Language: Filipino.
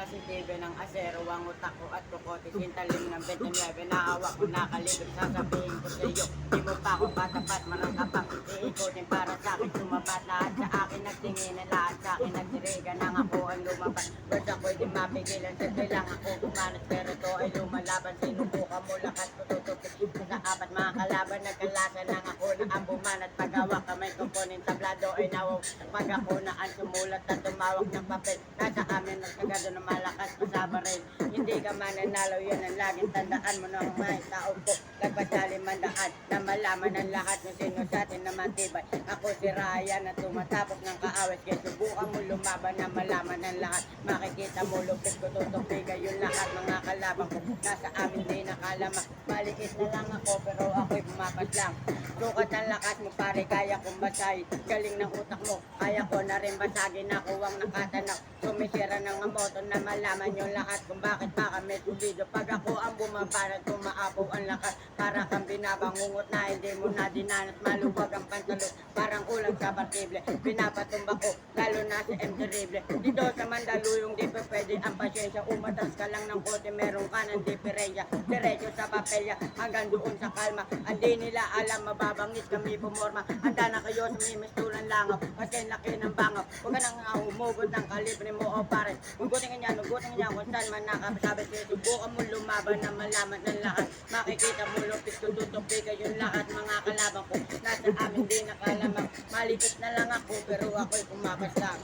positibo ng asero, ang utak ko at kukote, sintalim ng 29, nahawak ko nakalibig, sasabihin ko sa iyo, di mo pa ako katapat, manang kapag iikutin para sa akin sumabat, lahat sa akin nagtingin na lahat sa akin nagsiriga, nang ako ang lumaban, words ako'y di mapigilan, sadya lang ako kumanas, pero to ay lumalaban, sinubukan mo lakas ko tutupit, sa apat mga kalaban, nagkalasan lang ako na ang bumanat, paggawa kamay komponen tablado ay nawaw, pag ako na ang sumulat at tumawag ng papel, nasa amin nagkagado na malakas kasama rin, hindi ka mananalo, yan ang laging tandaan mo ng mga tao ko, nagpadali mandaan, na malaman ang lahat ng sino sa atin na matibay, ako si Ryan na tumatapos ng kaawit, kaya subukan mo lumaban na malaman ang lahat, makikita mo lupit ko tutupigan yung lahat, mga kalaban ko, nasa amin di nakalama, maliit na lang ako pero ako'y pumapas lang, sukat ang lakas mo pare, kaya kong basay, galing ng utak mo, kaya ko na rin basagin ako ang nakatanak, sumisira ng moto na malaman yung lahat kung bakit pa kami sulido, pag ako ang bumabanat, tumaapaw ang lakas, para kang binabangungot na hindi mo na dinanas, maluwag ang pantalon, parang ulang sa partible, pinapatumba ko, lalo na si M. Terrible, dito sa Mandaluyong di pa pwede ang pasyensya, umatras ka lang ng kote, meron ka ng diferensya, diretso sa papelya, hanggang doon sa kalma, hindi nila alam, mababangis kami pumorma, handa na kayo sa mimistulan langaw, kasi laki ng bangaw, huwag ka nang humugot ng kalibre mo o pare, hugutin ka niya kung saan man nakasabi, subukan mo lumaban na malaman ng lahat, makikita mo lupit kung tutupi kayong lahat, mga kalaban ko, nasa amin di nakalamang, malipit na lang ako pero ako'y pumapas lang.